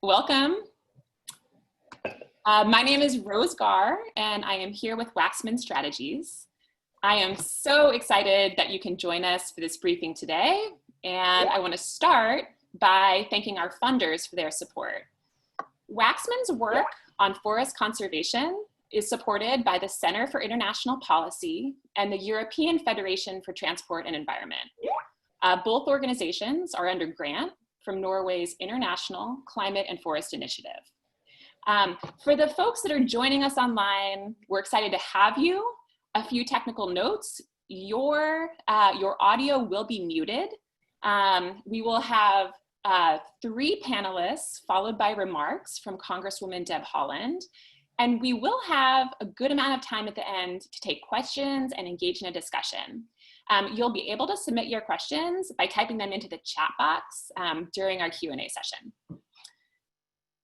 Welcome. My name is Rose Gar, and I am here with Waxman Strategies. I am so excited that you can join us for this briefing today, and I want to start by thanking our funders for their support. Waxman's work on forest conservation is supported by the Center for International Policy and the European Federation for Transport and Environment. Both organizations are under grant from Norway's International Climate and Forest Initiative. For the folks that are joining us online, we're excited to have you. A few technical notes: your audio will be muted. We will have 3 panelists followed by remarks from Congresswoman Deb Haaland. And we will have a good amount of time at the end to take questions and engage in a discussion. You'll be able to submit your questions by typing them into the chat box during our Q&A session.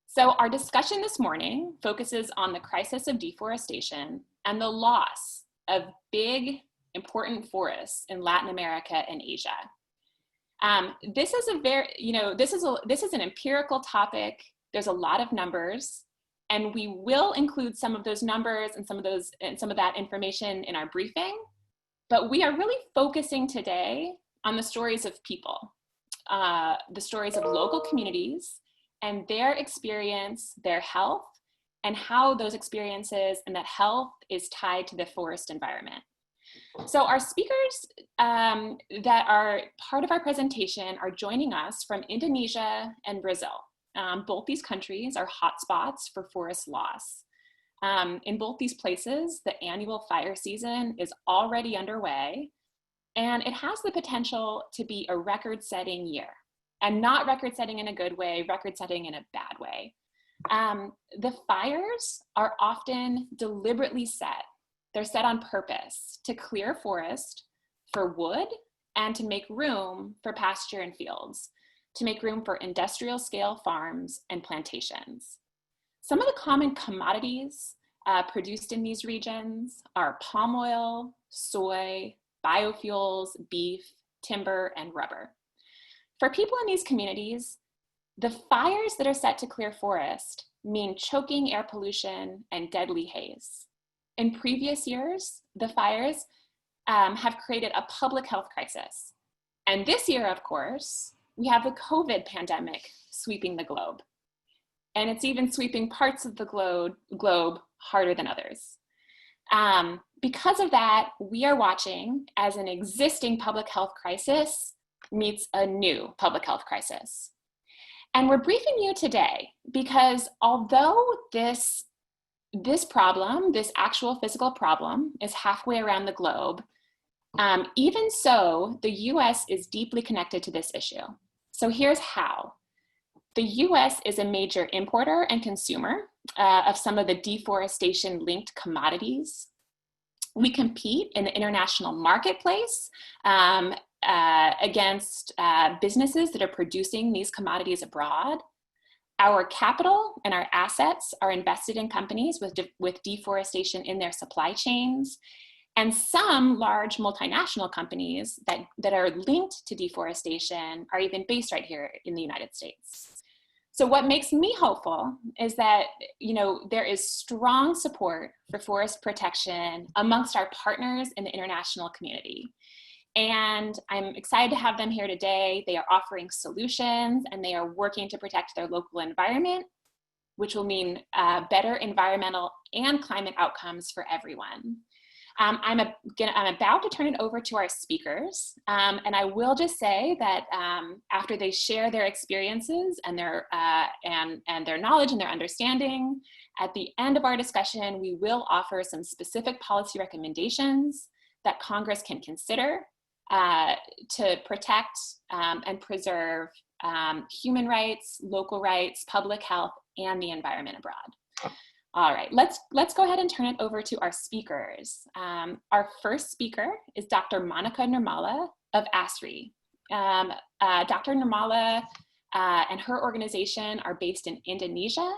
So our discussion this morning focuses on the crisis of deforestation and the loss of big, important forests in Latin America and Asia. This is this is an empirical topic. There's a lot of numbers, and we will include some of those numbers and some of that information in our briefing. But we are really focusing today on the stories of people, the stories of local communities and their experience, their health, and how those experiences and that health is tied to the forest environment. So our speakers that are part of our presentation are joining us from Indonesia and Brazil. Both these countries are hotspots for forest loss. In both these places, the annual fire season is already underway, and it has the potential to be a record-setting year. And not record-setting in a good way, record-setting in a bad way. The fires are often deliberately set. They're set on purpose to clear forest for wood and to make room for pasture and fields, to make room for industrial scale farms and plantations. Some of the common commodities produced in these regions are palm oil, soy, biofuels, beef, timber, and rubber. For people in these communities, the fires that are set to clear forest mean choking air pollution and deadly haze. In previous years, the fires have created a public health crisis. And this year, of course, we have the COVID pandemic sweeping the globe. And it's even sweeping parts of the globe harder than others. Because of that, we are watching as an existing public health crisis meets a new public health crisis. And we're briefing you today because although this problem, this actual physical problem, is halfway around the globe, even so, the US is deeply connected to this issue. So here's how. The US is a major importer and consumer of some of the deforestation-linked commodities. We compete in the international marketplace against businesses that are producing these commodities abroad. Our capital and our assets are invested in companies with deforestation in their supply chains. And some large multinational companies that are linked to deforestation are even based right here in the United States. So what makes me hopeful is that, there is strong support for forest protection amongst our partners in the international community. And I'm excited to have them here today. They are offering solutions and they are working to protect their local environment, which will mean better environmental and climate outcomes for everyone. I'm about to turn it over to our speakers, and I will just say that after they share their experiences and their knowledge and their understanding, at the end of our discussion, we will offer some specific policy recommendations that Congress can consider to protect and preserve human rights, local rights, public health, and the environment abroad. All right, let's go ahead and turn it over to our speakers. Our first speaker is Dr. Monica Nirmala of ASRI. Dr. Nirmala and her organization are based in Indonesia.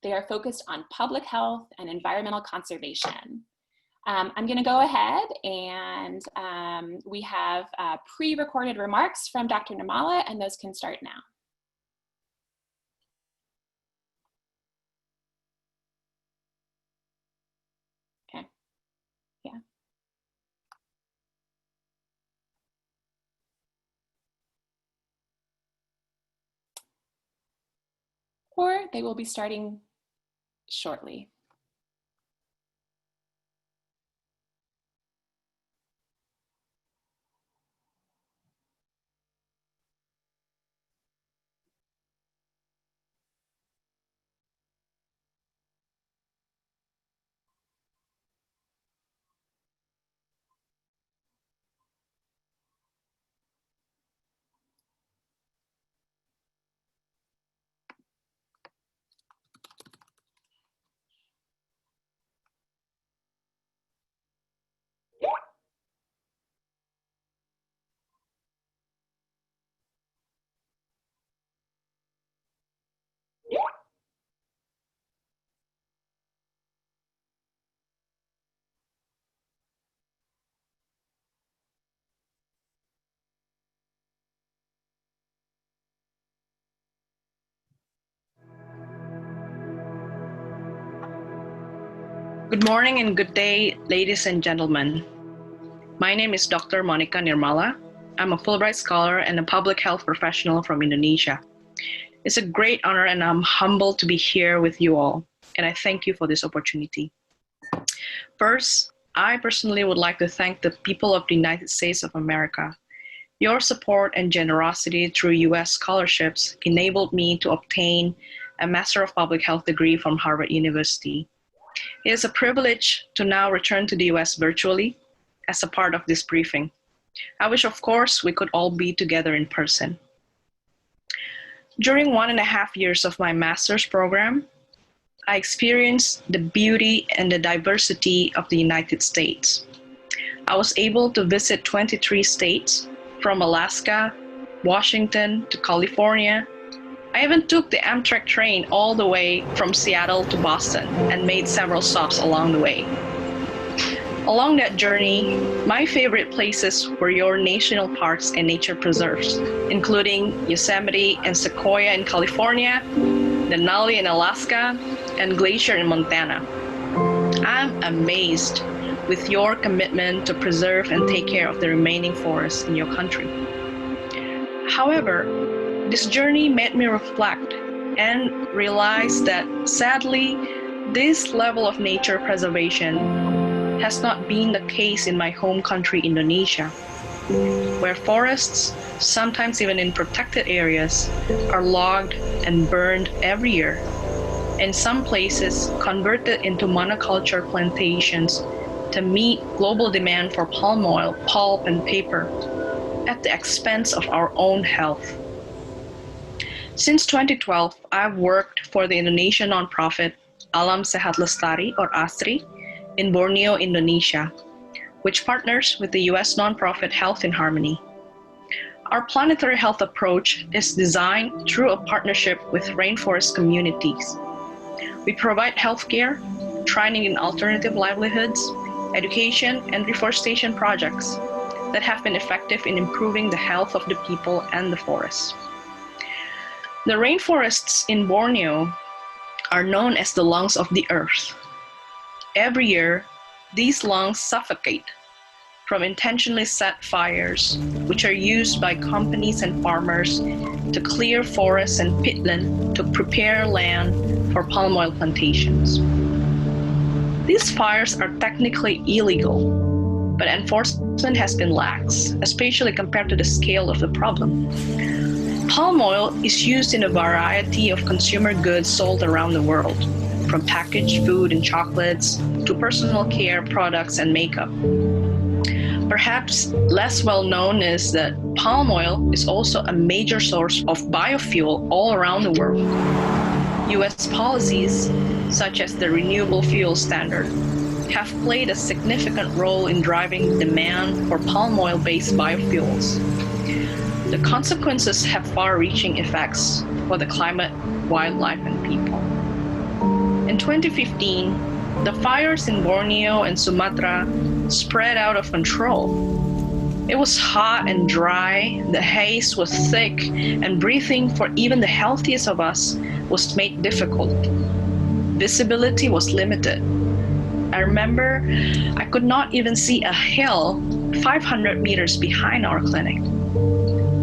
They are focused on public health and environmental conservation. I'm going to go ahead and we have pre-recorded remarks from Dr. Nirmala, and those can start now. or they will be starting shortly. Good morning and good day, ladies and gentlemen. My name is Dr. Monica Nirmala. I'm a Fulbright scholar and a public health professional from Indonesia. It's a great honor and I'm humbled to be here with you all, and I thank you for this opportunity. First, I personally would like to thank the people of the United States of America. Your support and generosity through U.S. scholarships enabled me to obtain a Master of Public Health degree from Harvard University. It is a privilege to now return to the US virtually as a part of this briefing. I wish, of course, we could all be together in person. During 1.5 years of my master's program, I experienced the beauty and the diversity of the United States. I was able to visit 23 states, from Alaska, Washington to California. I even took the Amtrak train all the way from Seattle to Boston and made several stops along the way. Along that journey, my favorite places were your national parks and nature preserves, including Yosemite and Sequoia in California, Denali in Alaska, and Glacier in Montana. I'm amazed with your commitment to preserve and take care of the remaining forests in your country. However, this journey made me reflect and realize that, sadly, this level of nature preservation has not been the case in my home country, Indonesia, where forests, sometimes even in protected areas, are logged and burned every year, in some places converted into monoculture plantations to meet global demand for palm oil, pulp, and paper at the expense of our own health. Since 2012, I've worked for the Indonesian nonprofit Alam Sehat Lestari, or ASRI, in Borneo, Indonesia, which partners with the US nonprofit Health in Harmony. Our planetary health approach is designed through a partnership with rainforest communities. We provide healthcare, training in alternative livelihoods, education, and reforestation projects that have been effective in improving the health of the people and the forests. The rainforests in Borneo are known as the lungs of the earth. Every year, these lungs suffocate from intentionally set fires, which are used by companies and farmers to clear forests and peatland to prepare land for palm oil plantations. These fires are technically illegal, but enforcement has been lax, especially compared to the scale of the problem. Palm oil is used in a variety of consumer goods sold around the world, from packaged food and chocolates to personal care products and makeup. Perhaps less well known is that palm oil is also a major source of biofuel all around the world. US policies, such as the Renewable Fuel Standard, have played a significant role in driving demand for palm oil-based biofuels. The consequences have far-reaching effects for the climate, wildlife, and people. In 2015, the fires in Borneo and Sumatra spread out of control. It was hot and dry, the haze was thick, and breathing for even the healthiest of us was made difficult. Visibility was limited. I remember I could not even see a hill 500 meters behind our clinic.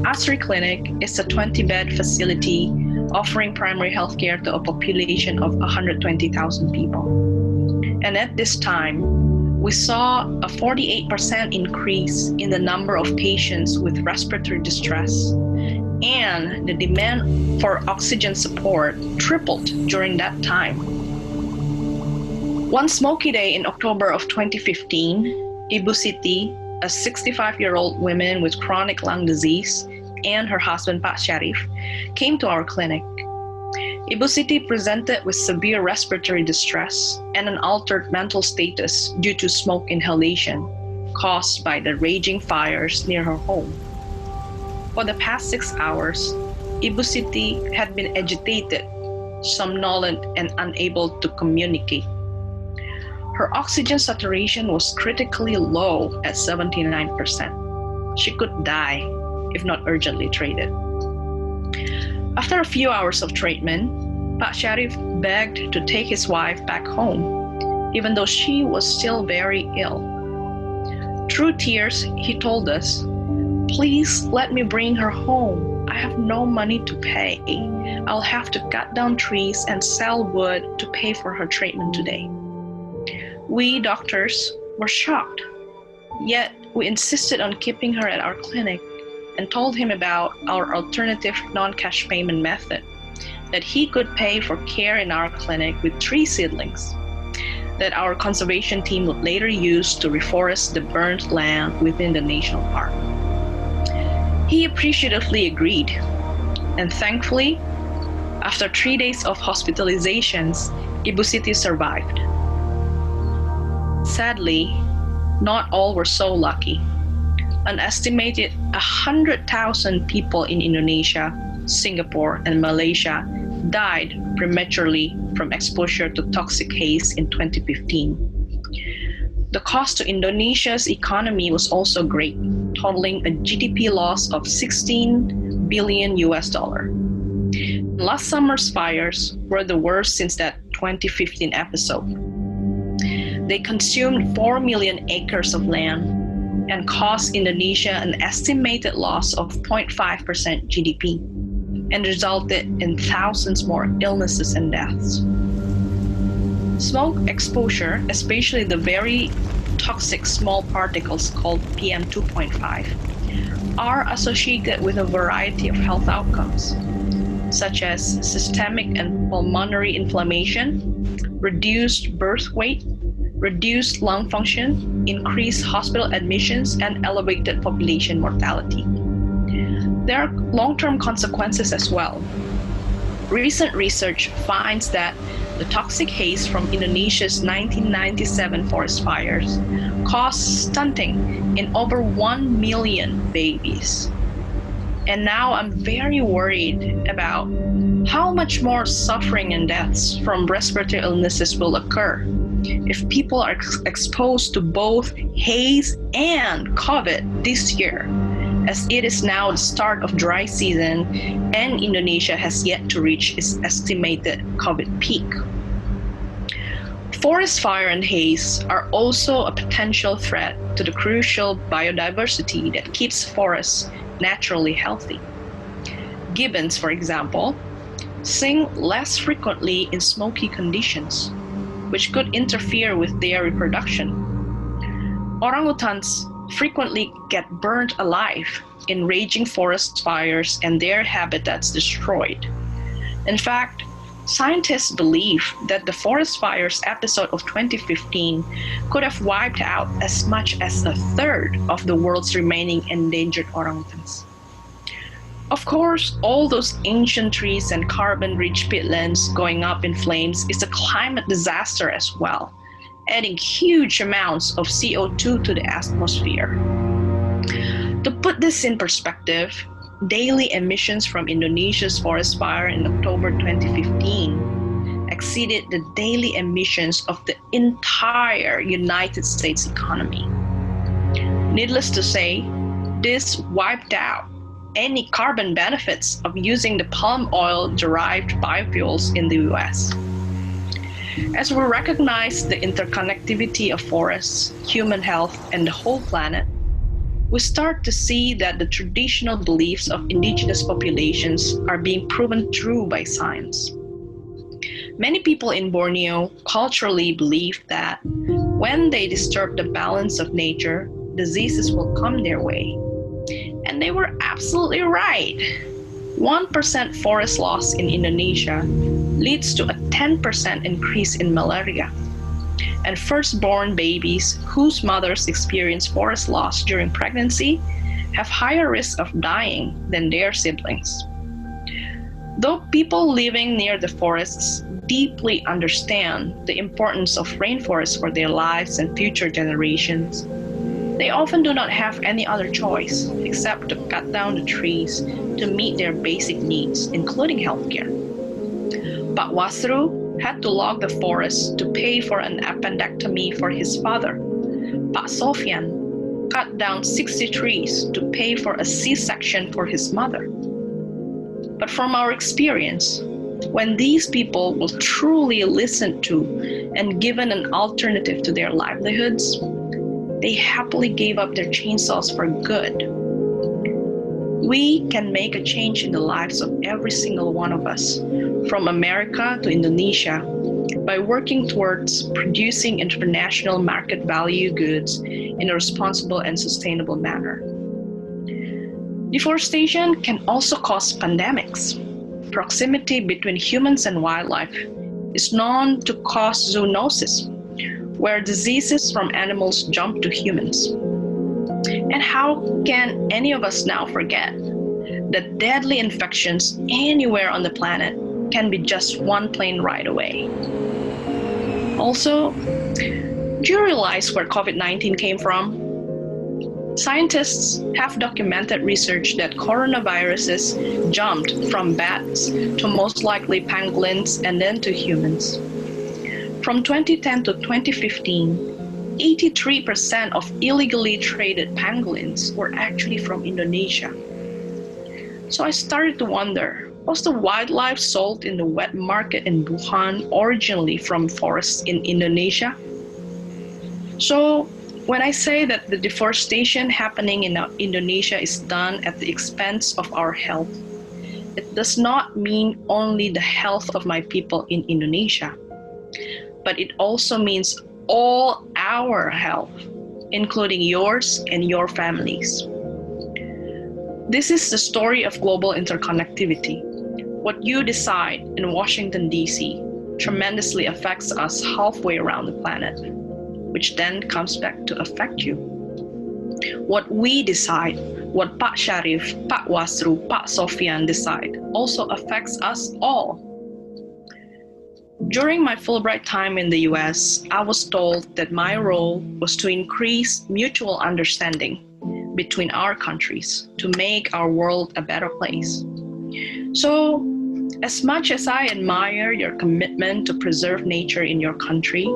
ASRI Clinic is a 20-bed facility offering primary health care to a population of 120,000 people. And at this time, we saw a 48% increase in the number of patients with respiratory distress, and the demand for oxygen support tripled during that time. One smoky day in October of 2015, Ibu Siti, a 65-year-old woman with chronic lung disease, and her husband Pak Syarif, came to our clinic. Ibu Siti presented with severe respiratory distress and an altered mental status due to smoke inhalation caused by the raging fires near her home. For the past 6 hours, Ibu Siti had been agitated, somnolent, and unable to communicate. Her oxygen saturation was critically low at 79%. She could die if not urgently treated. After a few hours of treatment, Pak Syarif begged to take his wife back home, even though she was still very ill. Through tears, he told us, "Please let me bring her home. I have no money to pay. I'll have to cut down trees and sell wood to pay for her treatment today." We doctors were shocked, yet we insisted on keeping her at our clinic and told him about our alternative non-cash payment method, that he could pay for care in our clinic with tree seedlings that our conservation team would later use to reforest the burnt land within the national park. He appreciatively agreed, and thankfully, after 3 days of hospitalizations, Ibu Siti survived. Sadly, not all were so lucky. An estimated 100,000 people in Indonesia, Singapore, and Malaysia died prematurely from exposure to toxic haze in 2015. The cost to Indonesia's economy was also great, totaling a GDP loss of $16 billion. Last summer's fires were the worst since that 2015 episode. They consumed 4 million acres of land and cost Indonesia an estimated loss of 0.5% GDP and resulted in thousands more illnesses and deaths. Smoke exposure, especially the very toxic small particles called PM2.5, are associated with a variety of health outcomes, such as systemic and pulmonary inflammation, reduced birth weight, reduced lung function, increased hospital admissions, and elevated population mortality. There are long-term consequences as well. Recent research finds that the toxic haze from Indonesia's 1997 forest fires caused stunting in over 1 million babies. And now I'm very worried about how much more suffering and deaths from respiratory illnesses will occur if people are exposed to both haze and COVID this year, as it is now the start of dry season and Indonesia has yet to reach its estimated COVID peak. Forest fire and haze are also a potential threat to the crucial biodiversity that keeps forests naturally healthy. Gibbons, for example, sing less frequently in smoky conditions, which could interfere with their reproduction. Orangutans frequently get burnt alive in raging forest fires and their habitats destroyed. In fact, scientists believe that the forest fires episode of 2015 could have wiped out as much as a third of the world's remaining endangered orangutans. Of course, all those ancient trees and carbon-rich peatlands going up in flames is a climate disaster as well, adding huge amounts of CO2 to the atmosphere. To put this in perspective, daily emissions from Indonesia's forest fire in October 2015 exceeded the daily emissions of the entire United States economy. Needless to say, this wiped out any carbon benefits of using the palm oil-derived biofuels in the US. As we recognize the interconnectivity of forests, human health, and the whole planet, we start to see that the traditional beliefs of indigenous populations are being proven true by science. Many people in Borneo culturally believe that when they disturb the balance of nature, diseases will come their way. And they were absolutely right. 1% forest loss in Indonesia leads to a 10% increase in malaria. And firstborn babies whose mothers experience forest loss during pregnancy have higher risk of dying than their siblings. Though people living near the forests deeply understand the importance of rainforests for their lives and future generations, they often do not have any other choice except to cut down the trees to meet their basic needs, including healthcare. Pak Wasru had to log the forest to pay for an appendectomy for his father. Pak Sofian cut down 60 trees to pay for a C-section for his mother. But from our experience, when these people were truly listened to and given an alternative to their livelihoods, they happily gave up their chainsaws for good. We can make a change in the lives of every single one of us, from America to Indonesia, by working towards producing international market value goods in a responsible and sustainable manner. Deforestation can also cause pandemics. Proximity between humans and wildlife is known to cause zoonosis, where diseases from animals jump to humans. And how can any of us now forget that deadly infections anywhere on the planet can be just one plane ride away? Also, do you realize where COVID-19 came from? Scientists have documented research that coronaviruses jumped from bats to most likely pangolins and then to humans. From 2010 to 2015, 83% of illegally traded pangolins were actually from Indonesia. So I started to wonder, was the wildlife sold in the wet market in Wuhan originally from forests in Indonesia? So when I say that the deforestation happening in Indonesia is done at the expense of our health, it does not mean only the health of my people in Indonesia, but it also means all our health, including yours and your families. This is the story of global interconnectivity. What you decide in Washington, D.C. tremendously affects us halfway around the planet, which then comes back to affect you. What we decide, what Pak Sharif, Pak Wasru, Pak Sofian decide, also affects us all. During my Fulbright time in the US, I was told that my role was to increase mutual understanding between our countries to make our world a better place. So, as much as I admire your commitment to preserve nature in your country,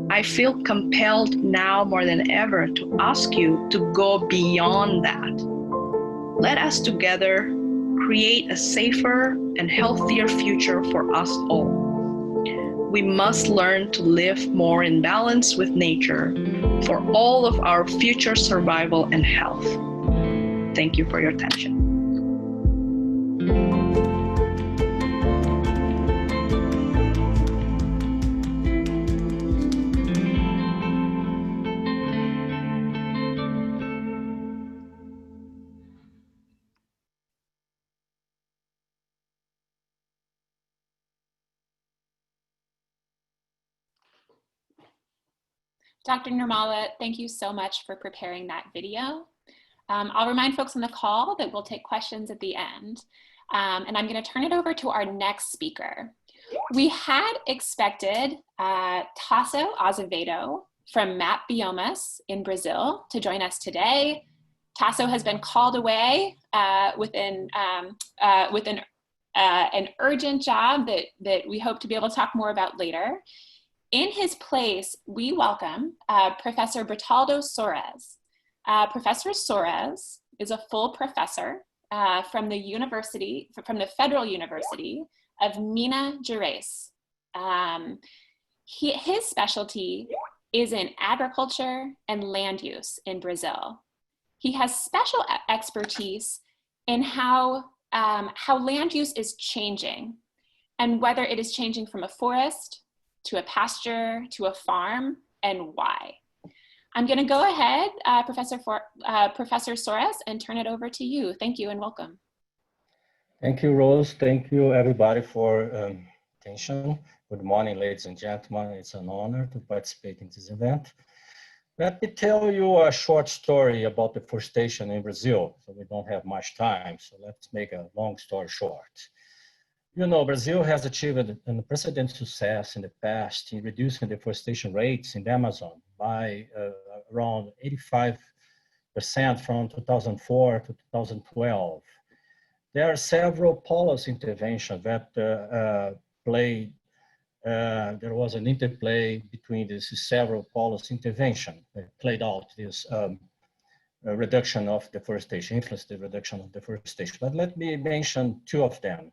I feel compelled now more than ever to ask you to go beyond that. Let us together create a safer and healthier future for us all. We must learn to live more in balance with nature for all of our future survival and health. Thank you for your attention. Dr. Nirmala, thank you so much for preparing that video. I'll remind folks on the call that we'll take questions at the end. And I'm going to turn it over to our next speaker. We had expected Tasso Azevedo from MAP Biomas in Brazil to join us today. Tasso has been called away with an urgent job that we hope to be able to talk more about later. In his place, we welcome Professor Bertaldo Soares. Professor Soares is a full professor from the Federal University of Minas Gerais. His specialty is in agriculture and land use in Brazil. He has special expertise in how land use is changing and whether it is changing from a forest to a pasture to a farm and why. I'm going to go ahead, Professor Soares, and turn it over to you. Thank you and welcome. Thank you, Rose. Thank you, everybody, for attention. Good morning, ladies and gentlemen. It's an honor to participate in this event. Let me tell you a short story about deforestation in Brazil. So we don't have much time, so let's make a long story short. You know, Brazil has achieved an unprecedented success in the past in reducing deforestation rates in the Amazon by around 85% from 2004 to 2012. There are several policy interventions that there was an interplay between these several policy interventions that played out this reduction of deforestation, influence the reduction of deforestation. But let me mention two of them.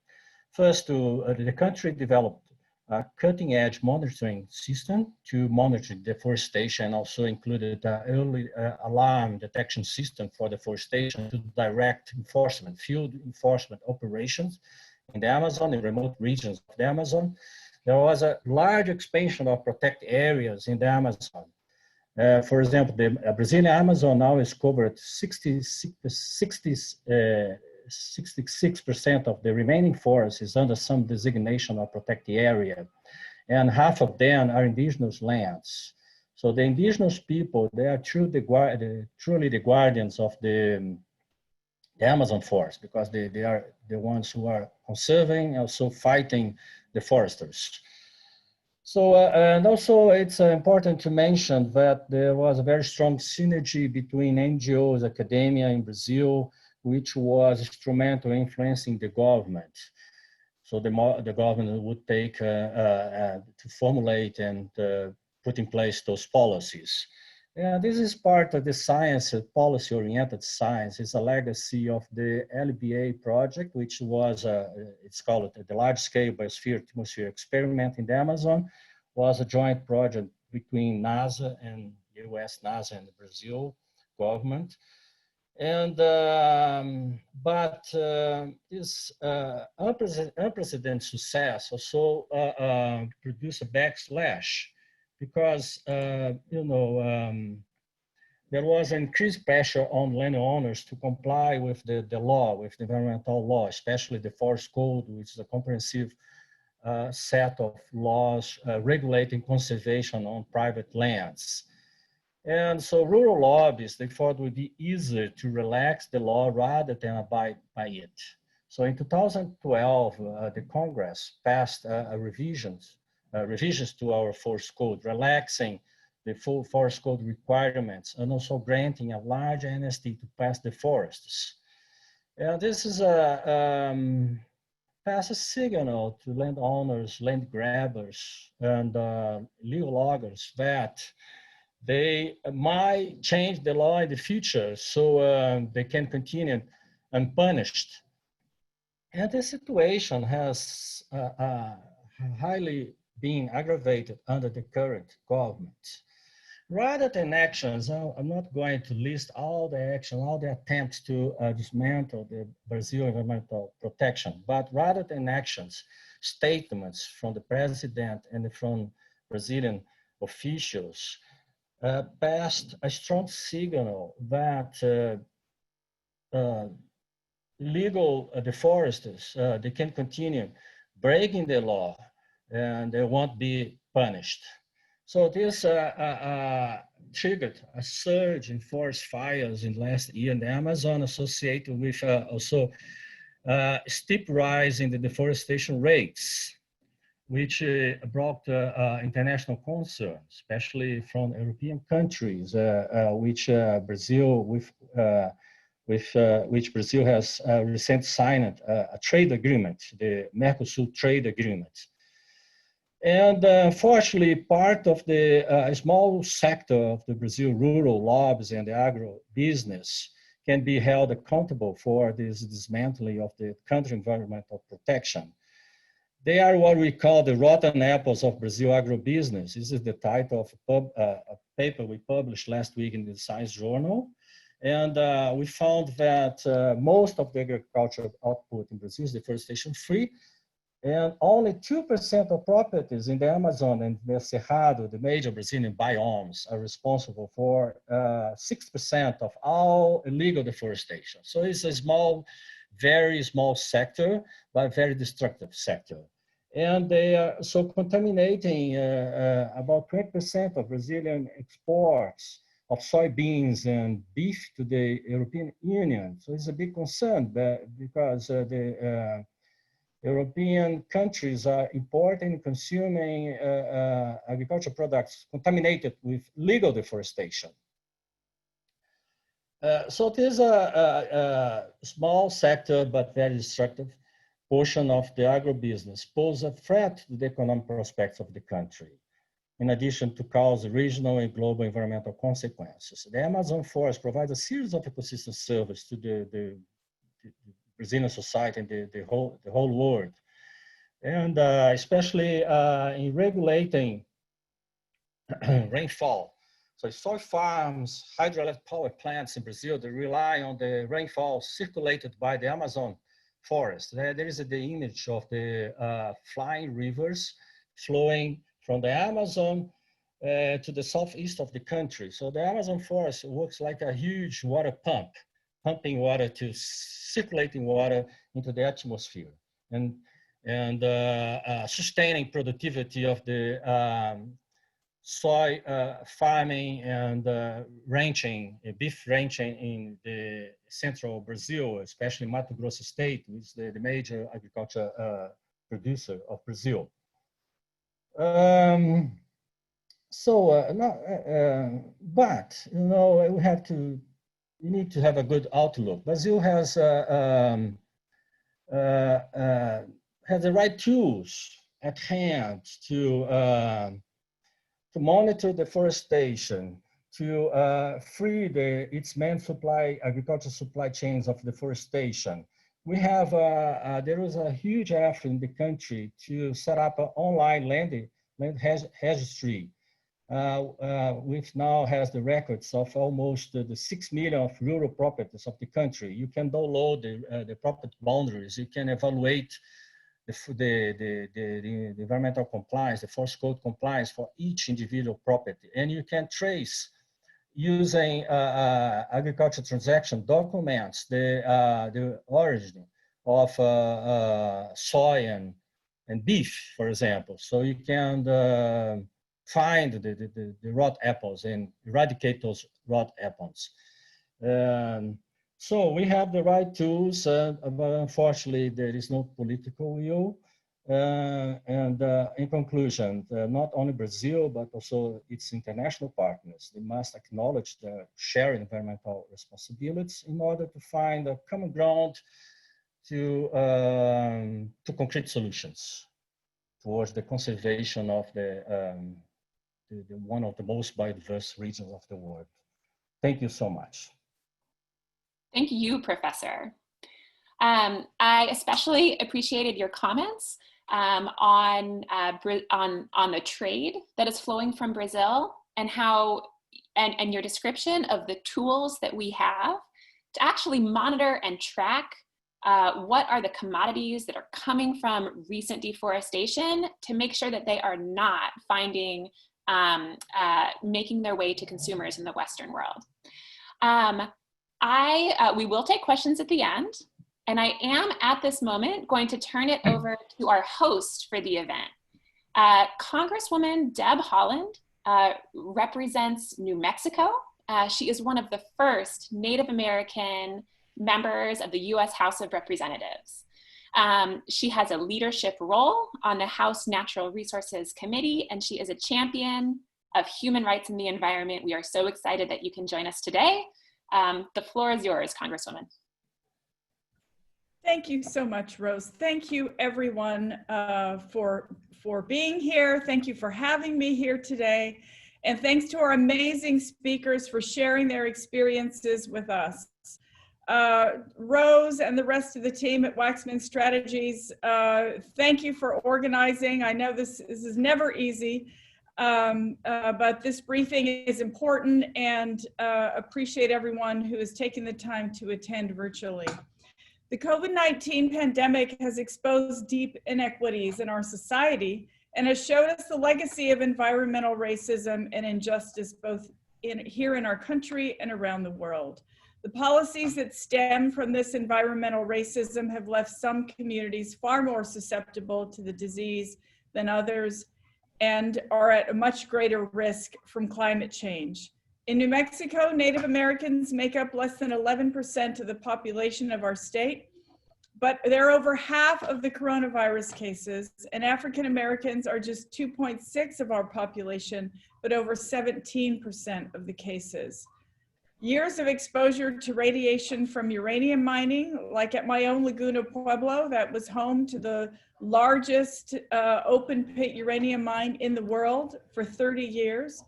First, the country developed a cutting-edge monitoring system to monitor deforestation, and also included an early alarm detection system for deforestation to direct enforcement, field enforcement operations in the Amazon, in remote regions of the Amazon. There was a large expansion of protected areas in the Amazon. For example, the Brazilian Amazon now is covered 66% of the remaining forest is under some designation of protected area, and half of them are indigenous lands. So the indigenous people, they are truly the guardians of the Amazon forest, because they are the ones who are conserving and also fighting the foresters. So, and also it's important to mention that there was a very strong synergy between NGOs, academia in Brazil, which was instrumental in influencing the government. So the government would take to formulate and put in place those policies. And this is part of the science, policy-oriented science. It's a legacy of the LBA project, which was, it's called the Large-Scale Biosphere-Atmosphere Experiment in the Amazon, was a joint project between NASA and US NASA and the Brazil government. And, this unprecedented success also produced a backslash, because, you know, there was increased pressure on landowners to comply with the law, with the environmental law, especially the Forest Code, which is a comprehensive set of laws regulating conservation on private lands. And so rural lobbies, they thought it would be easier to relax the law rather than abide by it. So in 2012, the Congress passed revisions to our Forest Code, relaxing the full Forest Code requirements, and also granting a large amnesty to pass the forests. And this is pass a signal to landowners, land grabbers, and legal loggers that they might change the law in the future so they can continue unpunished. And the situation has highly been aggravated under the current government. Rather than actions, I'm not going to list all the action, all the attempts to dismantle the Brazil environmental protection, but rather than actions, statements from the president and from Brazilian officials passed a strong signal that legal deforesters, they can continue breaking the law and they won't be punished. So this triggered a surge in forest fires in last year in the Amazon, associated with also steep rise in the deforestation rates, which brought international concern, especially from European countries, which Brazil has recently signed a trade agreement, the Mercosur trade agreement. And fortunately, part of the small sector of the Brazil rural lobbies and the agro business can be held accountable for this dismantling of the country environmental protection. They are what we call the rotten apples of Brazil agribusiness. This is the title of a paper we published last week in the Science Journal. And we found that most of the agricultural output in Brazil is deforestation free, and only 2% of properties in the Amazon and the Cerrado, the major Brazilian biomes, are responsible for 6% of all illegal deforestation. So it's a small, very small sector, but very destructive sector. And they are so contaminating about 20% of Brazilian exports of soybeans and beef to the European Union. So it's a big concern because the European countries are importing and consuming agricultural products contaminated with legal deforestation. So it is a small sector, but very destructive portion of the agribusiness pose a threat to the economic prospects of the country, in addition to cause regional and global environmental consequences. The Amazon forest provides a series of ecosystem services to the Brazilian society and the whole world. And especially in regulating rainfall. So soy farms, hydroelectric power plants in Brazil, they rely on the rainfall circulated by the Amazon forest. There is the image of the flying rivers flowing from the Amazon to the southeast of the country. So the Amazon forest works like a huge water pump, pumping water to circulating water into the atmosphere and sustaining productivity of the soy farming and ranching, beef ranching in the central Brazil, especially Mato Grosso state, which is the major agriculture producer of Brazil. But you know, we need to have a good outlook. Brazil has the right tools at hand to monitor deforestation, to free its main agricultural supply chains of deforestation. We have, there is a huge effort in the country to set up an online land registry, which now has the records of almost the 6 million of rural properties of the country. You can download the property boundaries, you can evaluate the environmental compliance, the forest code compliance for each individual property. And you can trace using agricultural transaction documents the origin of soy and beef, for example. So you can find the rot apples and eradicate those rot apples. So we have the right tools, but unfortunately there is no political will. In conclusion, not only Brazil, but also its international partners, they must acknowledge the shared environmental responsibilities in order to find a common ground to concrete solutions towards the conservation of the one of the most biodiverse regions of the world. Thank you so much. Thank you, Professor. I especially appreciated your comments on the trade that is flowing from Brazil and how, and your description of the tools that we have to actually monitor and track what are the commodities that are coming from recent deforestation to make sure that they are not making their way to consumers in the Western world. We will take questions at the end, and I am at this moment going to turn it over to our host for the event. Congresswoman Deb Haaland represents New Mexico. She is one of the first Native American members of the U.S. House of Representatives. She has a leadership role on the House Natural Resources Committee, and she is a champion of human rights and the environment. We are so excited that you can join us today. The floor is yours, Congresswoman. Thank you so much, Rose. Thank you, everyone, for being here. Thank you for having me here today. And thanks to our amazing speakers for sharing their experiences with us. Rose and the rest of the team at Waxman Strategies, thank you for organizing. I know this is never easy. but this briefing is important, and appreciate everyone who is taking the time to attend virtually. The COVID-19 pandemic has exposed deep inequities in our society and has showed us the legacy of environmental racism and injustice both here in our country and around the world. The policies that stem from this environmental racism have left some communities far more susceptible to the disease than others and are at a much greater risk from climate change. In New Mexico, Native Americans make up less than 11% of the population of our state, but they're over half of the coronavirus cases, and African Americans are just 2.6% of our population, but over 17% of the cases. Years of exposure to radiation from uranium mining, like at my own Laguna Pueblo, that was home to the largest open pit uranium mine in the world for 30 years,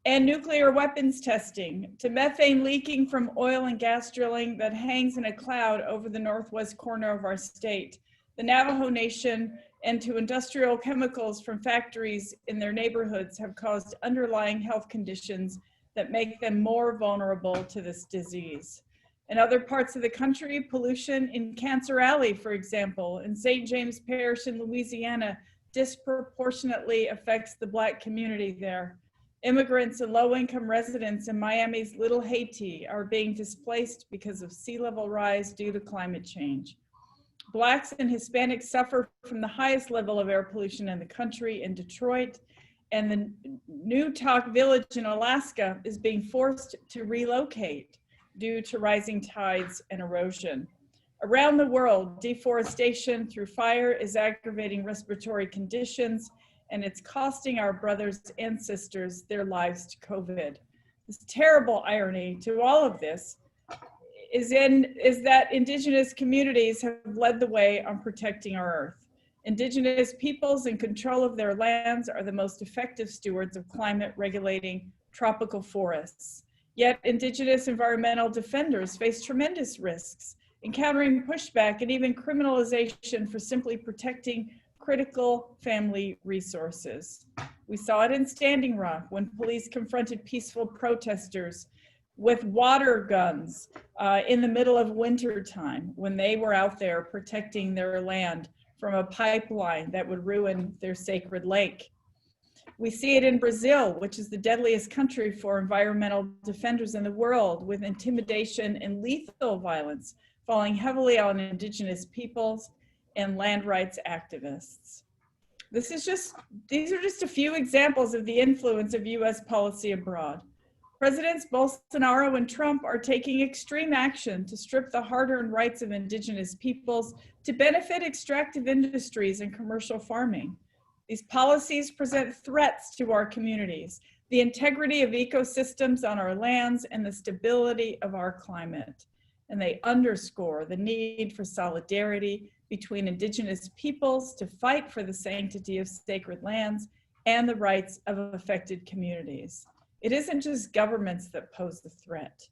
and nuclear weapons testing, to methane leaking from oil and gas drilling that hangs in a cloud over the northwest corner of our state, the Navajo Nation, and to industrial chemicals from factories in their neighborhoods have caused underlying health conditions that make them more vulnerable to this disease. In other parts of the country, pollution in Cancer Alley, for example, in St. James Parish in Louisiana, disproportionately affects the Black community there. Immigrants and low-income residents in Miami's Little Haiti are being displaced because of sea level rise due to climate change. Blacks and Hispanics suffer from the highest level of air pollution in the country in Detroit, and the Newtok Village in Alaska is being forced to relocate due to rising tides and erosion. Around the world, deforestation through fire is aggravating respiratory conditions, and it's costing our brothers and sisters their lives to COVID. This terrible irony to all of this is that Indigenous communities have led the way on protecting our earth. Indigenous peoples in control of their lands are the most effective stewards of climate regulating tropical forests. Yet Indigenous environmental defenders face tremendous risks, encountering pushback and even criminalization for simply protecting critical family resources. We saw it in Standing Rock when police confronted peaceful protesters with water guns in the middle of winter time when they were out there protecting their land from a pipeline that would ruin their sacred lake. We see it in Brazil, which is the deadliest country for environmental defenders in the world, with intimidation and lethal violence falling heavily on Indigenous peoples and land rights activists. These are just a few examples of the influence of US policy abroad. Presidents Bolsonaro and Trump are taking extreme action to strip the hard-earned rights of Indigenous peoples to benefit extractive industries and commercial farming. These policies present threats to our communities, the integrity of ecosystems on our lands, and the stability of our climate. And they underscore the need for solidarity between Indigenous peoples to fight for the sanctity of sacred lands and the rights of affected communities. It isn't just governments that pose the threat.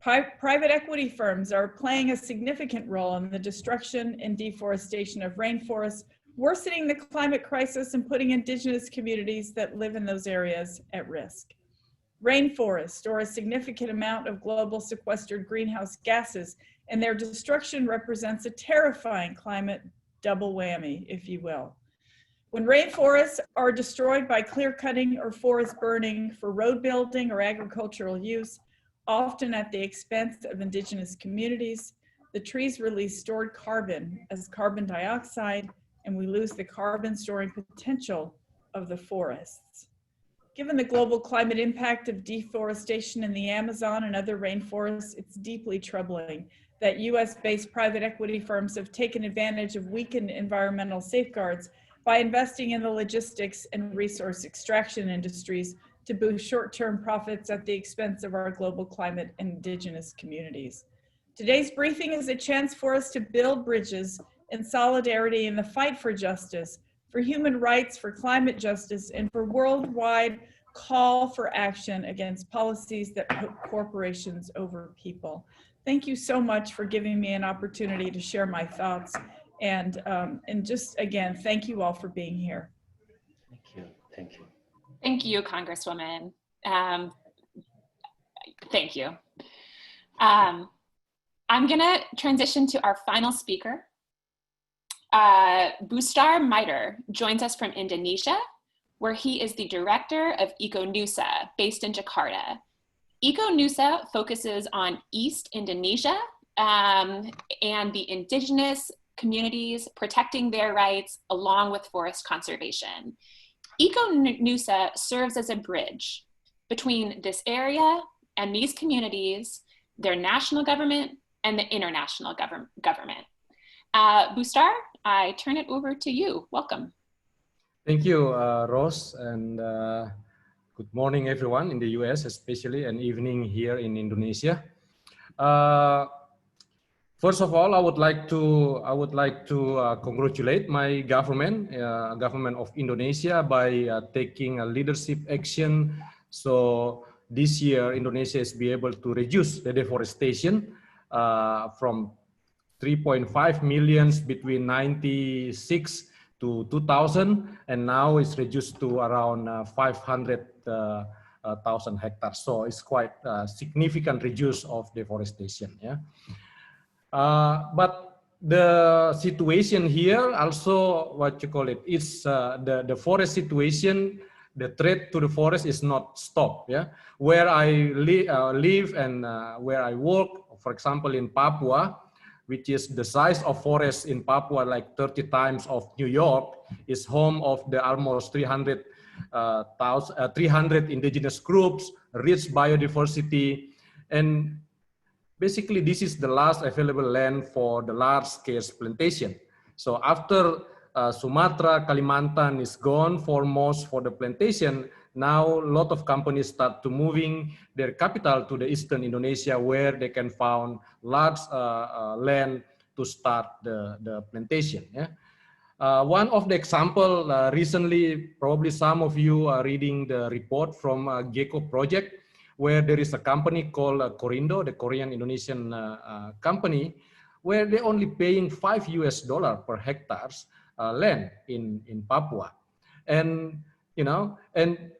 Private equity firms are playing a significant role in the destruction and deforestation of rainforests, worsening the climate crisis and putting Indigenous communities that live in those areas at risk. Rainforest, or a significant amount of global sequestered greenhouse gases, and their destruction represents a terrifying climate double whammy, if you will. When rainforests are destroyed by clear cutting or forest burning for road building or agricultural use, often at the expense of Indigenous communities, the trees release stored carbon as carbon dioxide, and we lose the carbon storing potential of the forests. Given the global climate impact of deforestation in the Amazon and other rainforests, it's deeply troubling that US-based private equity firms have taken advantage of weakened environmental safeguards by investing in the logistics and resource extraction industries to boost short-term profits at the expense of our global climate and Indigenous communities. Today's briefing is a chance for us to build bridges in solidarity in the fight for justice, for human rights, for climate justice, and for worldwide call for action against policies that put corporations over people. Thank you so much for giving me an opportunity to share my thoughts. And just again, thank you all for being here. Thank you. Thank you. Thank you, Congresswoman. Thank you. I'm gonna transition to our final speaker. Bustar Miter joins us from Indonesia, where he is the director of Econusa, based in Jakarta. Econusa focuses on East Indonesia and the indigenous communities, protecting their rights along with forest conservation. Econusa serves as a bridge between this area and these communities, their national government, and the international government. Bustar, I turn it over to you. Welcome. Thank you, Rose, and good morning, everyone in the US, especially, and evening here in Indonesia. First of all, I would like to congratulate my government, government of Indonesia, by taking a leadership action. So this year, Indonesia is be able to reduce the deforestation from 3.5 million between 96 to 2000, and now it's reduced to around 500,000 hectares. So it's quite a significant reduce of deforestation. Yeah. But the situation here also, what you call it, is the forest situation. The threat to the forest is not stopped. Yeah, where I live and where I work, for example, in Papua, which is the size of forest in Papua, like 30 times of New York, is home of the almost 300 indigenous groups, rich biodiversity, and basically this is the last available land for the large-scale plantation. So after Sumatra, Kalimantan is gone foremost for the plantation, now a lot of companies start to moving their capital to the eastern Indonesia, where they can find large land to start the plantation. Yeah? One of the example recently, probably some of you are reading the report from Gecko project, where there is a company called Corindo, the Korean Indonesian company, where they're only paying $5 per hectares land in Papua. And you know, and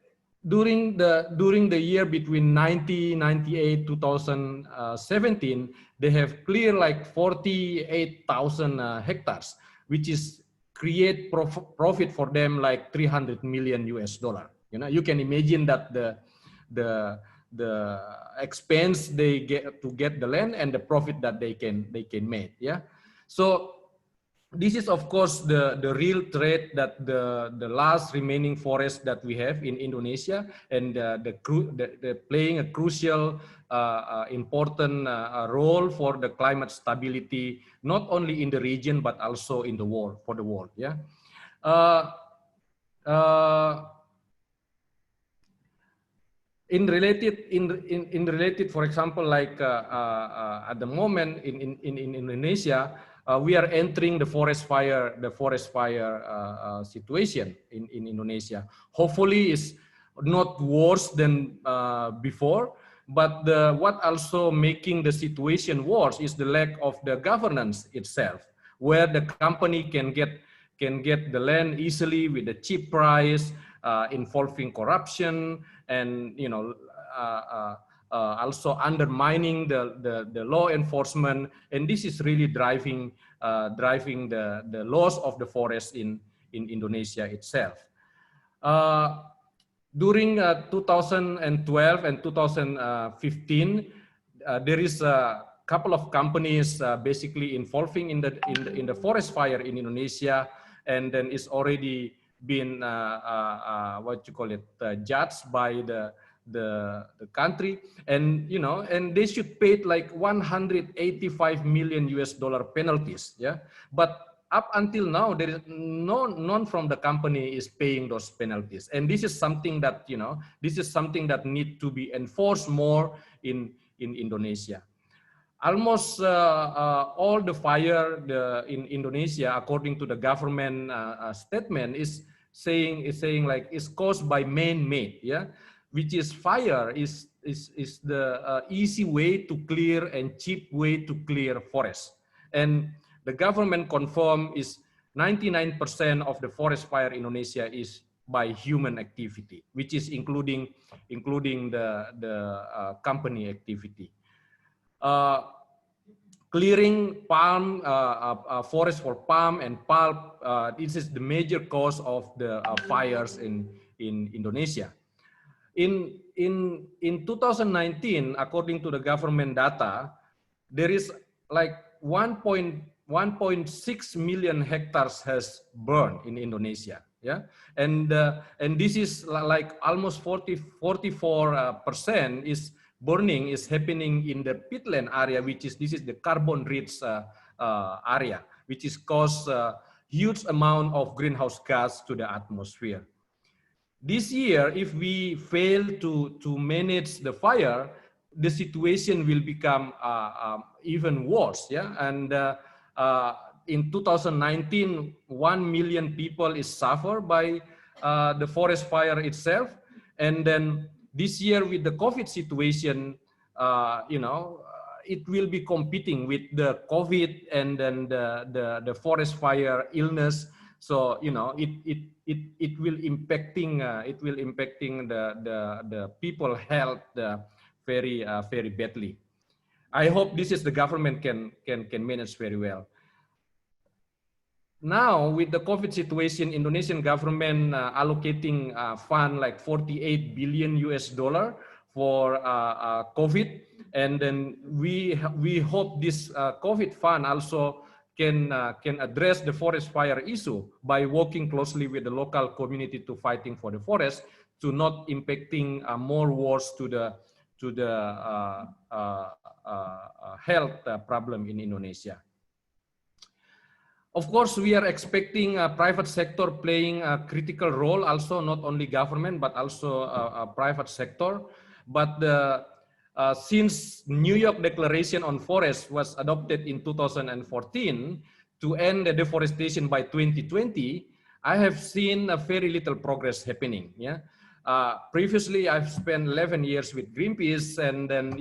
during the year between 1998 2017, they have cleared like 48,000 hectares, which is create profit for them like $300 million. You know, you can imagine that the expense they get to get the land and the profit that they can make. Yeah, so this is of course the real threat, that the last remaining forest that we have in Indonesia, and the playing a crucial important role for the climate stability, not only in the region but also in the world, for the world. Yeah. In related, for example, like at the moment in Indonesia, we are entering the forest fire situation in Indonesia. Hopefully, it's not worse than before. But what also making the situation worse is the lack of the governance itself, where the company can get the land easily with a cheap price, involving corruption, and you know, also undermining the law enforcement, and this is really driving the loss of the forest in Indonesia itself. During 2012 and 2015, there is a couple of companies basically involving in the forest fire in Indonesia, and then it's already been what you call it, judged by the country, and you know, and they should pay like $185 million penalties. Yeah, but up until now, there is none from the company is paying those penalties, and this is something that, you know, this is something that need to be enforced more in Indonesia. Almost all the fire in Indonesia, according to the government statement, is saying like it's caused by man-made. Yeah, which is fire is the easy way to clear and cheap way to clear forest. And the government confirm is 99% of the forest fire in Indonesia is by human activity, which is including the company activity. Clearing palm forest for palm and pulp. This is the major cause of the fires in Indonesia. In 2019, according to the government data, there is like 1.6 million hectares has burned in Indonesia. Yeah, and this is like almost 44% is burning is happening in the peatland area, which is this is the carbon rich area, which is cause huge amount of greenhouse gas to the atmosphere. This year, if we fail to manage the fire, the situation will become even worse. Yeah, and in 2019, 1 million people is suffered by the forest fire itself, and then this year with the COVID situation, it will be competing with the COVID and then the forest fire illness. So it will impacting the people health very badly. I hope this is the government can manage very well. Now with the COVID situation, Indonesian government allocating fund like 48 billion US dollar for COVID, and then we hope this COVID fund also can address the forest fire issue by working closely with the local community to fighting for the forest, to not impacting more worse to the health problem in Indonesia. Of course, we are expecting private sector playing a critical role, also not only government but also private sector. But since New York Declaration on Forest was adopted in 2014 to end the deforestation by 2020, I have seen a very little progress happening. Yeah, previously I've spent 11 years with Greenpeace, and then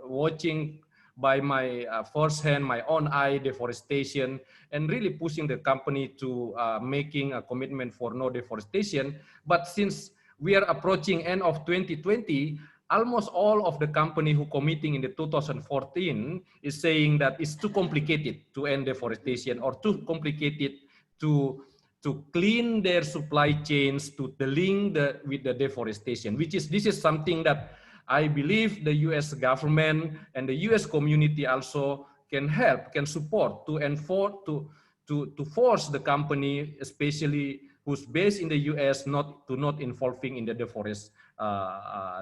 watching by my first hand, my own eye, deforestation, and really pushing the company to making a commitment for no deforestation. But since we are approaching end of 2020, almost all of the company who committing in the 2014 is saying that it's too complicated to end deforestation, or too complicated to clean their supply chains to the link with the deforestation, this is something that I believe the US government and the US community also can help, can support to enforce, to force the company, especially who's based in the US, not involving in the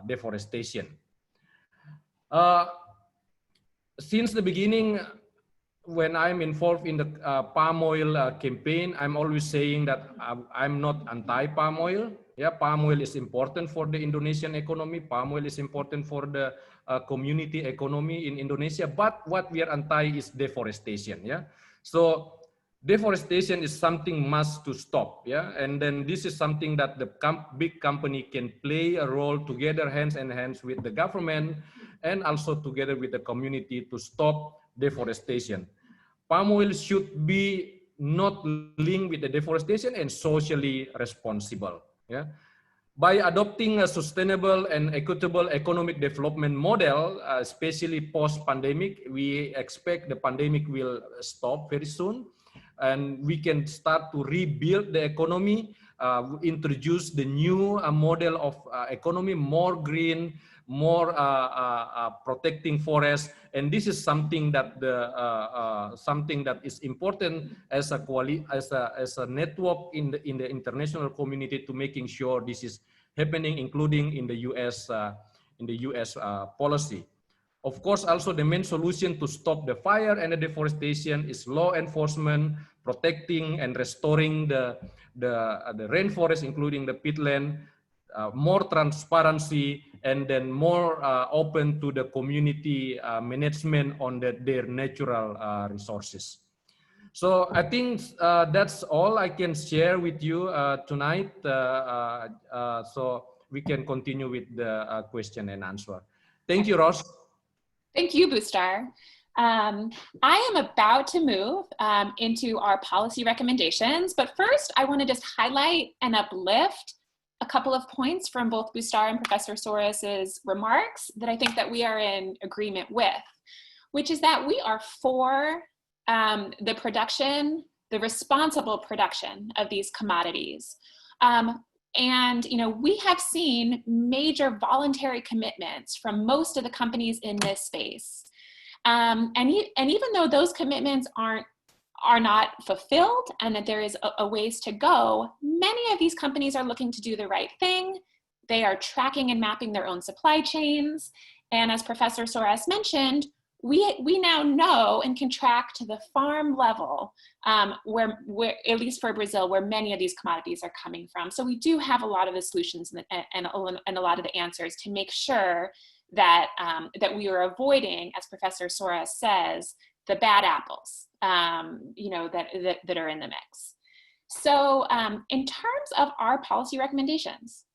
deforestation. Since the beginning, when I'm involved in the palm oil campaign, I'm always saying that I'm not anti-palm oil. Yeah, palm oil is important for the Indonesian economy. Palm oil is important for the community economy in Indonesia. But what we are anti is deforestation. Yeah, so deforestation is something must to stop. Yeah, and then this is something that the big company can play a role together, hands in hands with the government, and also together with the community to stop deforestation. Palm oil should be not linked with the deforestation and socially responsible. Yeah, by adopting a sustainable and equitable economic development model, especially post-pandemic, we expect the pandemic will stop very soon, and we can start to rebuild the economy, introduce the new model of economy, more green, more protecting forests, and this is something that is important as a network in the international community to making sure this is happening, including in the US policy. Of course, also the main solution to stop the fire and the deforestation is law enforcement, protecting and restoring the rainforest, including the peatland, more transparency, and then more open to the community management on their natural resources. So I think that's all I can share with you tonight. So we can continue with the question and answer. Thank you, Ross. Thank you, Bustar. I am about to move into our policy recommendations, but first I want to just highlight and uplift a couple of points from both Bustar and Professor Soros's remarks that I think that we are in agreement with, which is that we are for the production, the responsible production of these commodities. And we have seen major voluntary commitments from most of the companies in this space. And even though those commitments are not fulfilled and that there is a ways to go, many of these companies are looking to do the right thing. They are tracking and mapping their own supply chains. And as Professor Soros mentioned, we now know and can track to the farm level where, at least for Brazil, where many of these commodities are coming from. So we do have a lot of the solutions and a lot of the answers to make sure that, that we are avoiding, as Professor Soros says, the bad apples, that are in the mix. So in terms of our policy recommendations,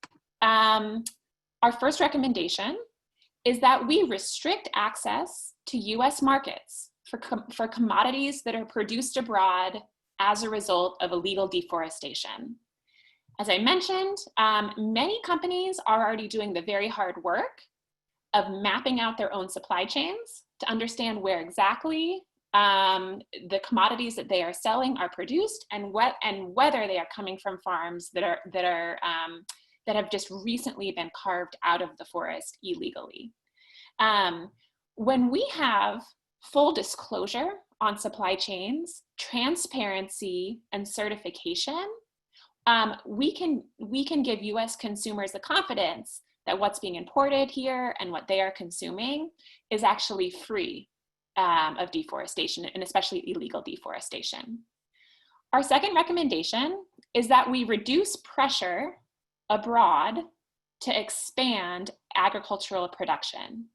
our first recommendation is that we restrict access to US markets for commodities that are produced abroad as a result of illegal deforestation. As I mentioned, many companies are already doing the very hard work of mapping out their own supply chains to understand where exactly the commodities that they are selling are produced and whether they are coming from farms that have just recently been carved out of the forest illegally. When we have full disclosure on supply chains, transparency, and certification, we can give US consumers the confidence that what's being imported here and what they are consuming is actually free of deforestation, and especially illegal deforestation. Our second recommendation is that we reduce pressure abroad to expand agricultural production.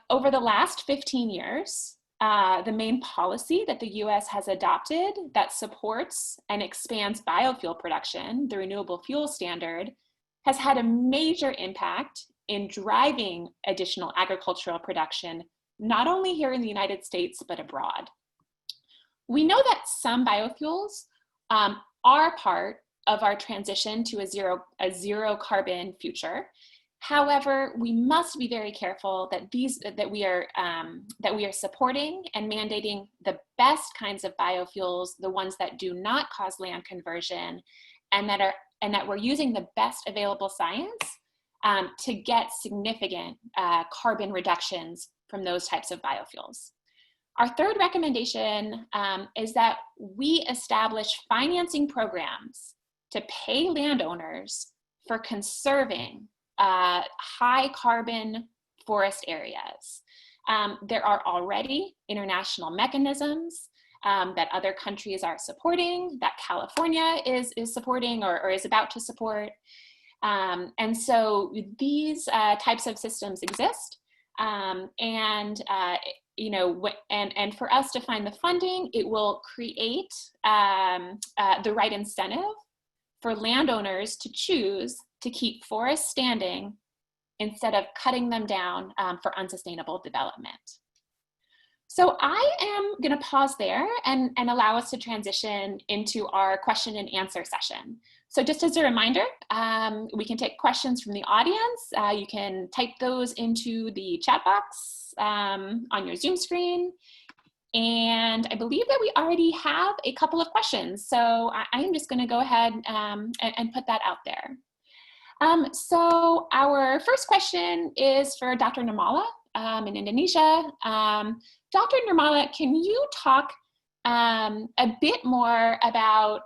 Over the last 15 years, the main policy that the US has adopted that supports and expands biofuel production, the Renewable Fuel Standard, has had a major impact in driving additional agricultural production, not only here in the United States, but abroad. We know that some biofuels are part of our transition to a zero carbon future. However, we must be very careful that we are supporting and mandating the best kinds of biofuels, the ones that do not cause land conversion, and that we're using the best available science to get significant carbon reductions from those types of biofuels. Our third recommendation is that we establish financing programs to pay landowners for conserving high carbon forest areas. There are already international mechanisms that other countries are supporting, that California is supporting or is about to support. And so these types of systems exist. And for us to find the funding, it will create the right incentive for landowners to choose to keep forests standing instead of cutting them down for unsustainable development. So I am going to pause there and allow us to transition into our question and answer session. So just as a reminder, we can take questions from the audience. You can type those into the chat box on your Zoom screen. And I believe that we already have a couple of questions. So I am just going to go ahead and put that out there. So our first question is for Dr. Nirmala in Indonesia. Dr. Nirmala, can you talk a bit more about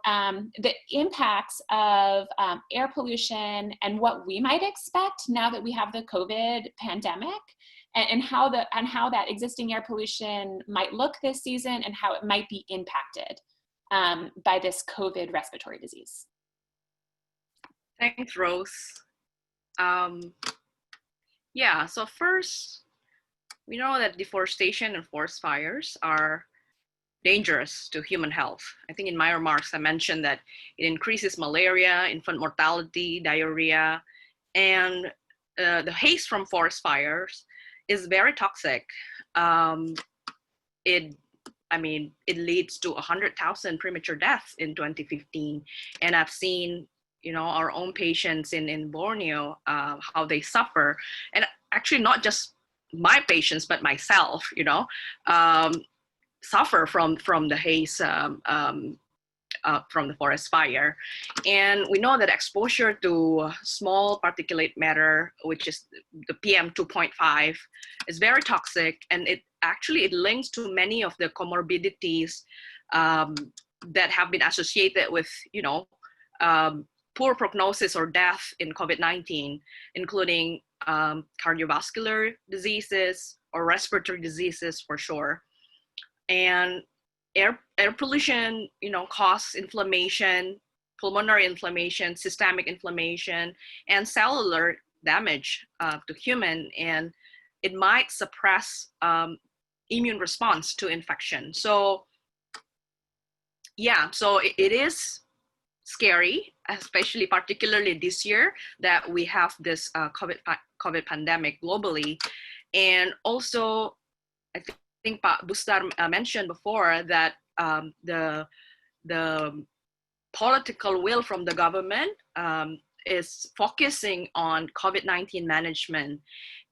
the impacts of air pollution and what we might expect now that we have the COVID pandemic, and how that existing air pollution might look this season and how it might be impacted by this COVID respiratory disease? Thanks, Rose. Yeah, so first, we know that deforestation and forest fires are dangerous to human health. I think in my remarks, I mentioned that it increases malaria, infant mortality, diarrhea, and the haze from forest fires is very toxic. It leads to 100,000 premature deaths in 2015. And I've seen our own patients in Borneo, how they suffer. And actually not just my patients, but myself, suffer from the haze, from the forest fire. And we know that exposure to small particulate matter, which is the PM 2.5, is very toxic, and it links to many of the comorbidities that have been associated with, poor prognosis or death in COVID-19, including cardiovascular diseases or respiratory diseases for sure. And air pollution, causes inflammation, pulmonary inflammation, systemic inflammation, and cellular damage to human, and it might suppress immune response to infection. So yeah, so it is scary, especially particularly this year that we have this COVID pandemic globally. And also, I think Pak Bustar mentioned before that the political will from the government is focusing on COVID-19 management,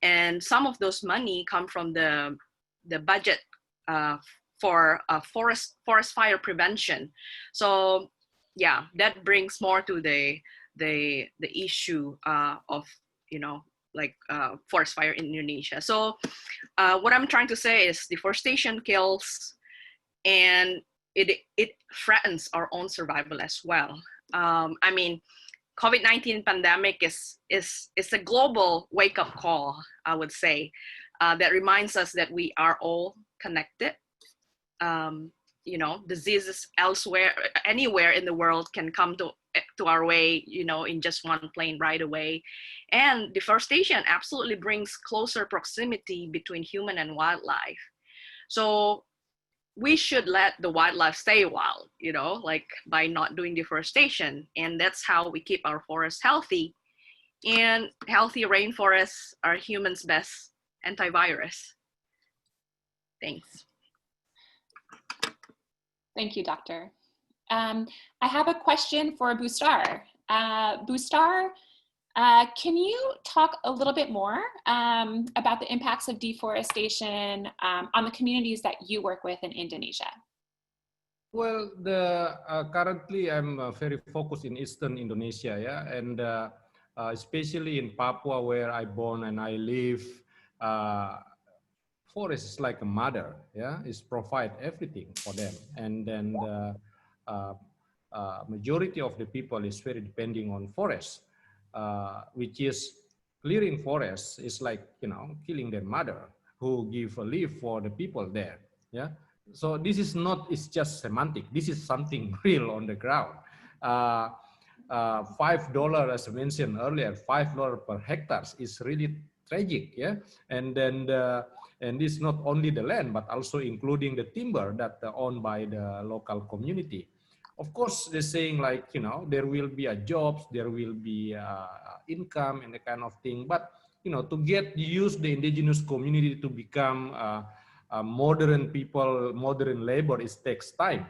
and some of those money come from the budget for forest fire prevention. So yeah, that brings more to the issue of forest fire in Indonesia. So what I'm trying to say is deforestation kills, and it threatens our own survival as well. I mean, COVID-19 pandemic is a global wake-up call, I would say, that reminds us that we are all connected. Diseases elsewhere, anywhere in the world can come to our way, in just one plane ride away. And deforestation absolutely brings closer proximity between human and wildlife. So we should let the wildlife stay wild, by not doing deforestation. And that's how we keep our forests healthy. And healthy rainforests are humans' best antivirus. Thanks. Thank you, Doctor. I have a question for Bustar. Bustar, can you talk a little bit more about the impacts of deforestation on the communities that you work with in Indonesia? Well, currently I'm very focused in Eastern Indonesia, yeah, and especially in Papua, where I born and I live. Forest is like a mother, yeah, it's provide everything for them, and then the majority of the people is very depending on forests, which is clearing forests is like killing their mother who give a leaf for the people there, yeah. So this is not, it's just semantic, this is something real on the ground. $5, as I mentioned earlier, $5 per hectare is really tragic, yeah. And then and this not only the land, but also including the timber that owned by the local community. Of course, they're saying like, there will be jobs, there will be income and the kind of thing. But, to use the indigenous community to become modern people, modern labor, it takes time.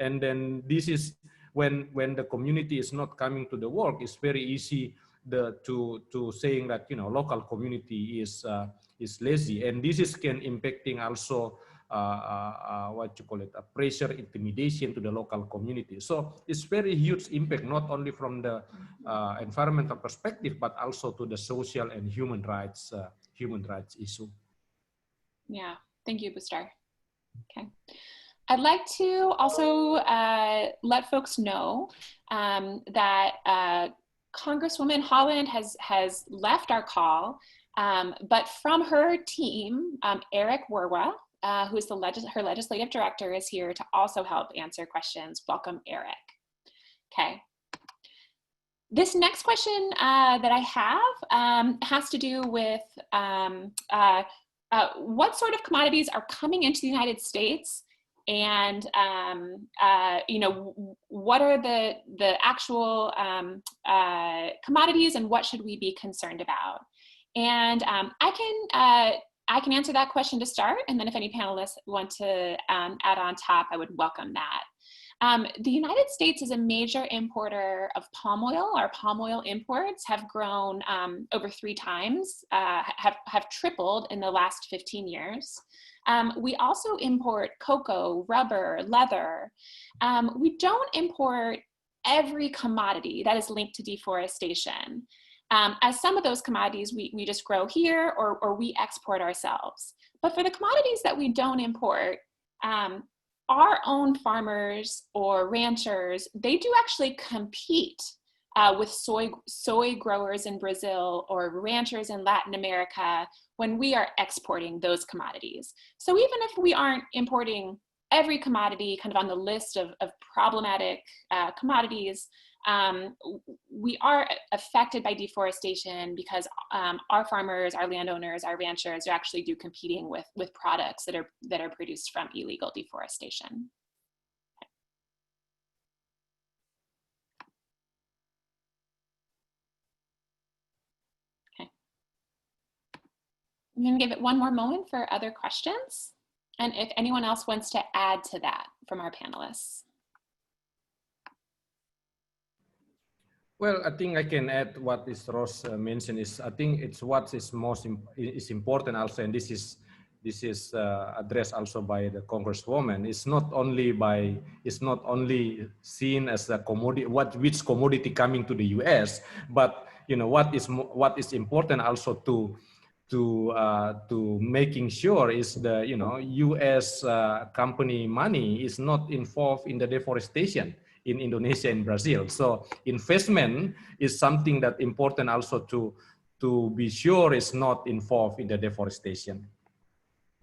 And then this is when the community is not coming to the work, it's very easy to saying that, local community is lazy, and this is can impacting also pressure, intimidation to the local community. So it's very huge impact, not only from the environmental perspective, but also to the social and human rights issue. Yeah, thank you, Bustar. Okay. I'd like to also let folks know that Congresswoman Holland has left our call, but from her team, Eric Werwa, who is her legislative director, is here to also help answer questions. Welcome, Eric. Okay. This next question that I have has to do with what sort of commodities are coming into the United States, and what are the actual commodities, and what should we be concerned about? And I can answer that question to start, and then if any panelists want to add on top, I would welcome that. The United States is a major importer of palm oil. Our palm oil imports have grown over 3 times, have tripled in the last 15 years. We also import cocoa, rubber, leather. We don't import every commodity that is linked to deforestation. As some of those commodities we just grow here or we export ourselves. But for the commodities that we don't import, our own farmers or ranchers, they do actually compete with soy growers in Brazil or ranchers in Latin America when we are exporting those commodities. So even if we aren't importing every commodity kind of on the list of problematic commodities, we are affected by deforestation because our farmers, our landowners, our ranchers are actually competing with products that are produced from illegal deforestation. Okay. I'm going to give it one more moment for other questions, and if anyone else wants to add to that from our panelists. Well, I think I can add what Rose mentioned is, I think it's what is is important also, and this is addressed also by the Congresswoman. It's not only seen as a commodity, which commodity coming to the U.S., but what is important also to making sure is the U.S. Company money is not involved in the deforestation in Indonesia and Brazil. So investment is something that important also to be sure is not involved in the deforestation.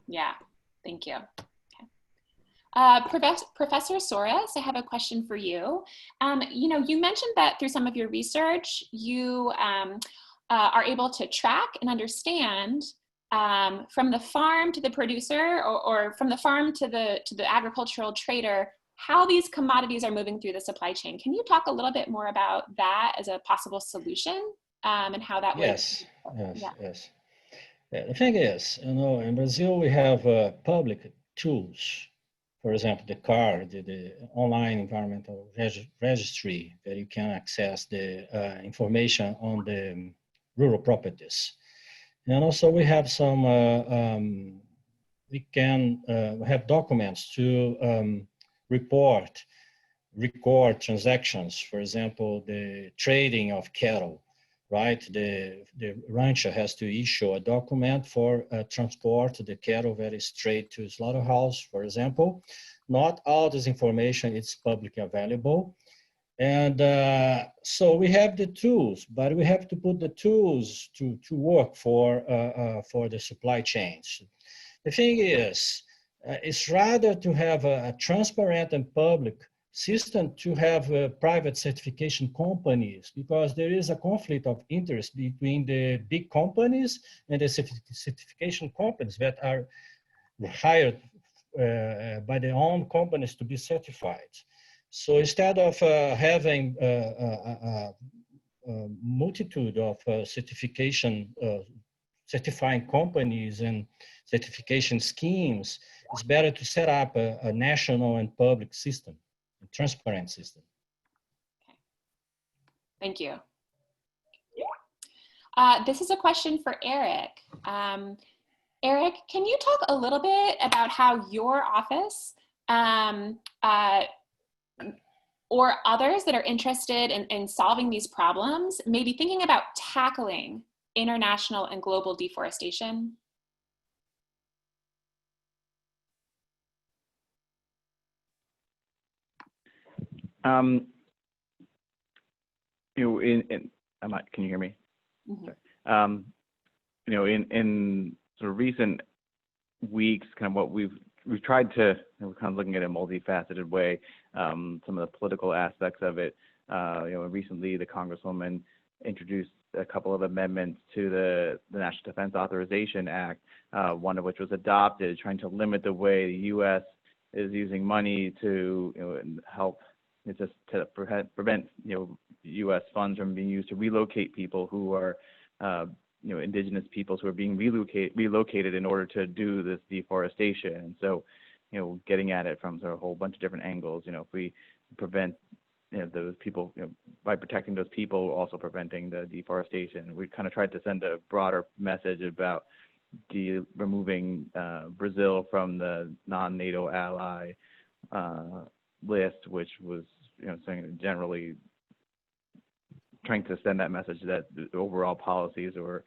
Yeah, thank you. Okay. Professor Soares, I have a question for you. You mentioned that through some of your research, you are able to track and understand from the farm to the producer or from the farm to the agricultural trader how these commodities are moving through the supply chain. Can you talk a little bit more about that as a possible solution and how that Yes. The thing is, in Brazil we have public tools. For example, the CAR, the online environmental registry, that you can access the information on the rural properties. And also we have some, we have documents to record transactions. For example, the trading of cattle, right? The rancher has to issue a document for transport the cattle very straight to slaughterhouse, for example. Not all this information is publicly available. And so we have the tools, but we have to put the tools to work for the supply chains. The thing is, it's rather to have a transparent and public system to have private certification companies, because there is a conflict of interest between the big companies and the certification companies that are hired by their own companies to be certified. So instead of having a multitude of certifying companies and certification schemes, it's better to set up a national and public system, a transparent system. Okay. Thank you. This is a question for Eric. Eric, can you talk a little bit about how your office or others that are interested in solving these problems may be thinking about tackling international and global deforestation? Can you hear me? Mm-hmm. In sort of recent weeks, kind of what we've tried to, we're kind of looking at it in a multifaceted way, some of the political aspects of it. Recently the Congresswoman introduced a couple of amendments to the National Defense Authorization Act, one of which was adopted, trying to limit the way the U.S. is using money to help just to prevent U.S. funds from being used to relocate people who are indigenous peoples who are being relocated in order to do this deforestation. And so getting at it from sort of a whole bunch of different angles. If we prevent those people, by protecting those people, also preventing the deforestation. We kind of tried to send a broader message about removing Brazil from the non-NATO ally list, which was saying generally trying to send that message that the overall policies are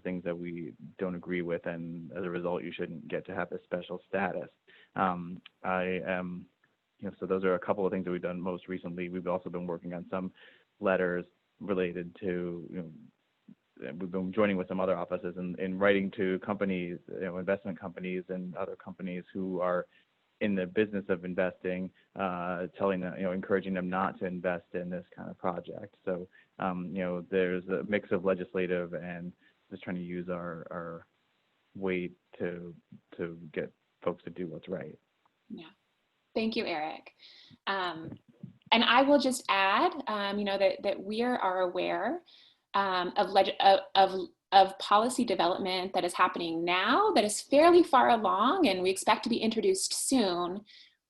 things that we don't agree with, and as a result, you shouldn't get to have a special status. So those are a couple of things that we've done most recently. We've also been working on some letters related to, we've been joining with some other offices in writing to companies, investment companies and other companies who are in the business of investing, telling them, encouraging them not to invest in this kind of project. So, there's a mix of legislative and just trying to use our weight to get folks to do what's right. Yeah. Thank you, Eric. And I will just add, that we are aware of policy development that is happening now that is fairly far along, and we expect to be introduced soon,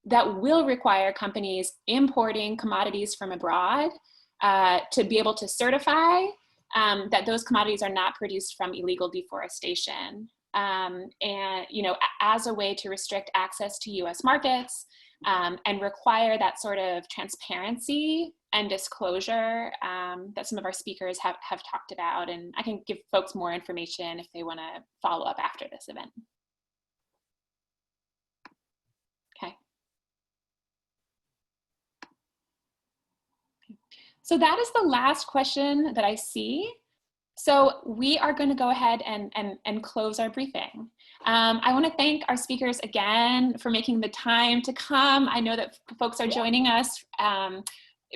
that will require companies importing commodities from abroad to be able to certify that those commodities are not produced from illegal deforestation. And, as a way to restrict access to US markets, and require that sort of transparency and disclosure that some of our speakers have talked about. And I can give folks more information if they want to follow up after this event. Okay. So that is the last question that I see. So we are going to go ahead and close our briefing. I want to thank our speakers again for making the time to come. I know that folks are joining us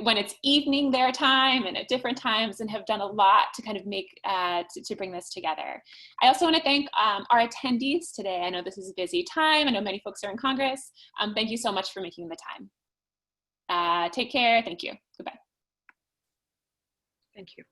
when it's evening their time and at different times, and have done a lot to kind of make, to bring this together. I also want to thank our attendees today. I know this is a busy time. I know many folks are in Congress. Thank you so much for making the time. Take care. Thank you. Goodbye. Thank you.